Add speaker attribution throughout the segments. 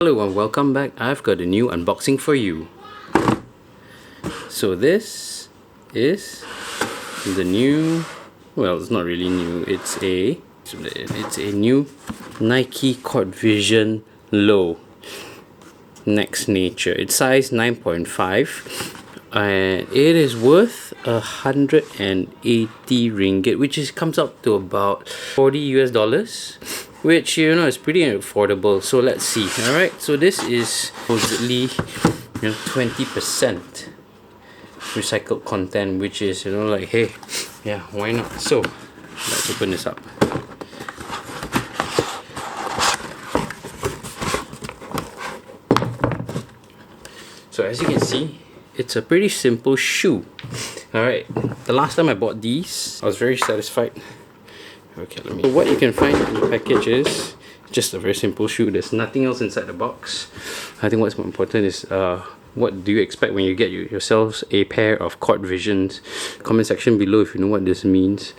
Speaker 1: Hello and welcome back. I've got a new unboxing for you. So this is the new, well, it's not really new, it's a new Nike Court Vision Low Next Nature. It's size 9.5 and it is worth 180 ringgit, which comes up to about 40 US dollars, which is pretty affordable. So let's see. All right, so this is supposedly 20% recycled content, which is like, hey, yeah, why not? So let's open this up. So as you can see, it's a pretty simple shoe. Alright, the last time I bought these, I was very satisfied. Okay, so what you can find in the package is just a very simple shoe. There's nothing else inside the box. I think what's more important is what do you expect when you get yourselves a pair of Court Visions? Comment section below if you know what this means.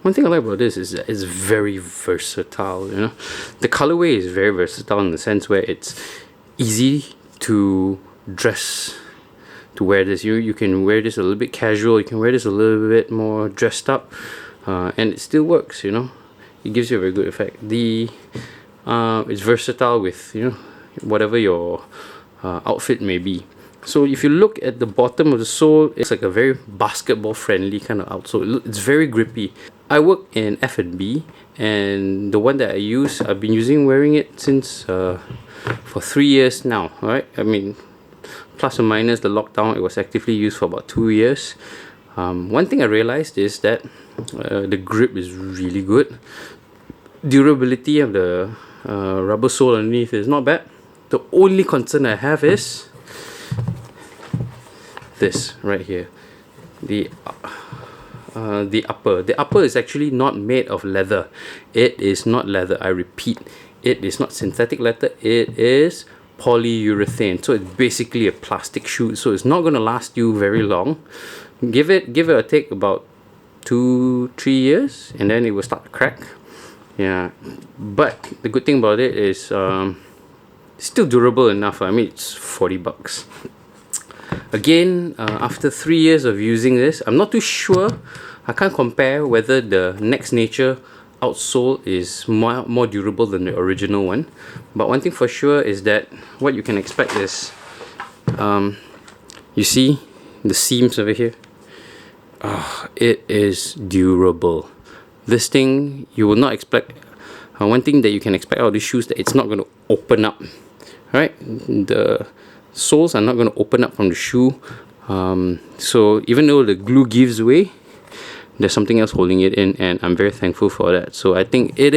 Speaker 1: One thing I like about this is that it's very versatile. The colorway is very versatile in the sense where it's easy to dress, to wear this. You can wear this a little bit casual, you can wear this a little bit more dressed up, and it still works. It gives you a very good effect. It's versatile with whatever your outfit may be. So if you look at the bottom of the sole, it's like a very basketball friendly kind of outsole. It's very grippy. I work in F&B, and the one that I've been wearing it since for 3 years now. Alright, I mean, plus or minus the lockdown, it was actively used for about 2 years. One thing I realized is that the grip is really good. Durability of the rubber sole underneath is not bad. The only concern I have is this right here, the upper. The upper is actually not made of leather. It is not leather. I repeat, it is not synthetic leather. It is polyurethane. So it's basically a plastic shoe. So it's not going to last you very long. Give it a take about 2-3 years, and then it will start to crack. Yeah, but the good thing about it is it's still durable enough. I mean, it's 40 bucks. Again, after 3 years of using this, I'm not too sure. I can't compare whether the Next Nature outsole is more durable than the original one. But one thing for sure is that what you can expect is, you see the seams over here? It is durable. This thing, you will not expect. One thing that you can expect out of these shoes, that it's not going to open up. Right? The soles are not going to open up from the shoe. So even though the glue gives way, there's something else holding it in, and I'm very thankful for that. So I think it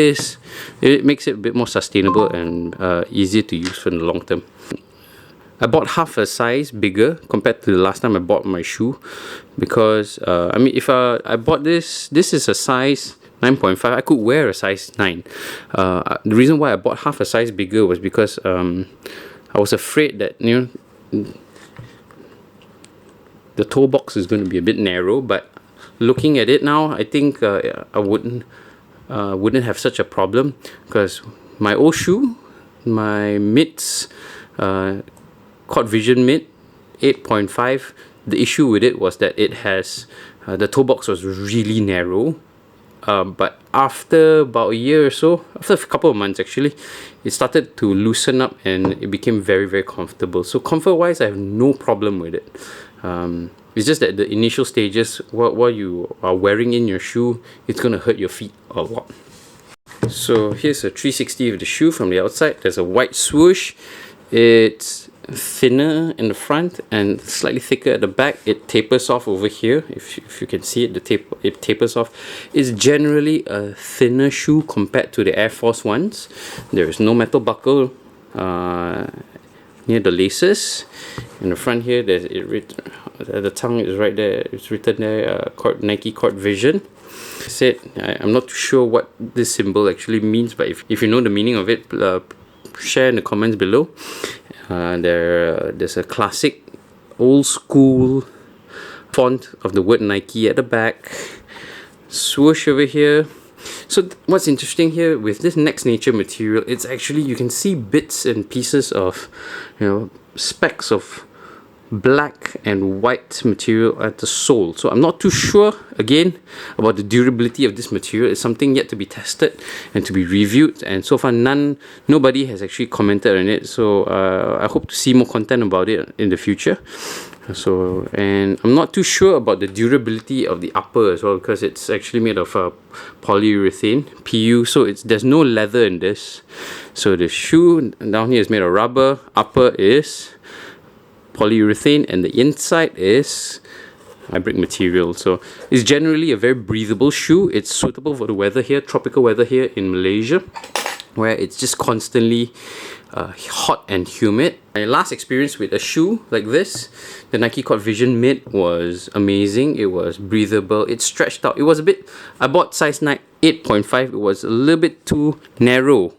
Speaker 1: makes it a bit more sustainable and easier to use for the long term. I bought half a size bigger compared to the last time I bought my shoe, because I mean, if I bought this is a size 9.5. I could wear a size 9. The reason why I bought half a size bigger was because I was afraid that the toe box is going to be a bit narrow, but looking at it now, I think I wouldn't have such a problem, because my old shoe, my mids, Court Vision mid 8.5, the issue with it was that it has the toe box was really narrow. But after about a year or so, after a couple of months actually, it started to loosen up and it became very, very comfortable. So comfort wise, I have no problem with it. It's just that the initial stages, while you are wearing in your shoe, it's going to hurt your feet a lot. So here's a 360 of the shoe from the outside. There's a white swoosh. It's thinner in the front and slightly thicker at the back. It tapers off over here. If you can see it, it tapers off. It's generally a thinner shoe compared to the Air Force ones. There is no metal buckle near the laces. In the front here, the tongue is right there. It's written there, Nike Court Vision. I'm not too sure what this symbol actually means, but if you know the meaning of it, share in the comments below. There's a classic old school font of the word Nike at the back. Swoosh over here. So what's interesting here with this Next Nature material, it's actually, you can see bits and pieces of, you know, specks of black and white material at the sole. So I'm not too sure again about the durability of this material. It's something yet to be tested and to be reviewed, and so far nobody has actually commented on it. So I hope to see more content about it in the future. So, and I'm not too sure about the durability of the upper as well, because it's actually made of polyurethane, PU, so there's no leather in this. So the shoe down here is made of rubber, upper is polyurethane, and the inside is fabric material. So it's generally a very breathable shoe. It's suitable for the weather here, tropical weather here in Malaysia, where it's just constantly hot and humid. My last experience with a shoe like this, the Nike Court Vision Mid, was amazing. It was breathable, it stretched out. It was a bit, I bought size 8.5. It was a little bit too narrow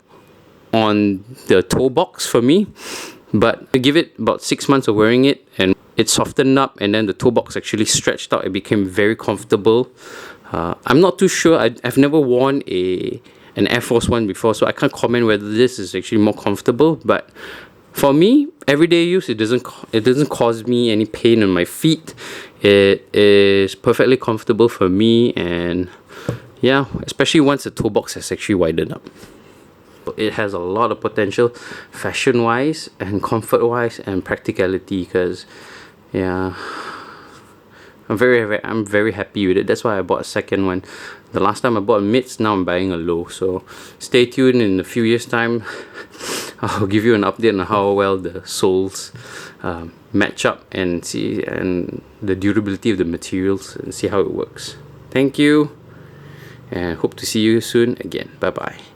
Speaker 1: on the toe box for me, but I give it about 6 months of wearing it and it softened up, and then the toe box actually stretched out. It became very comfortable. I'm not too sure. I've never worn an Air Force One before, so I can't comment whether this is actually more comfortable, but for me, everyday use, it doesn't cause me any pain on my feet. It is perfectly comfortable for me, and yeah, especially once the toe box has actually widened up. It has a lot of potential fashion wise and comfort wise and practicality, because yeah, I'm very happy with it. That's why I bought a second one. The last time I bought a mids, now I'm buying a low. So stay tuned. In a few years time, I'll give you an update on how well the soles match up and the durability of the materials, and see how it works. Thank you, and hope to see you soon again. Bye bye.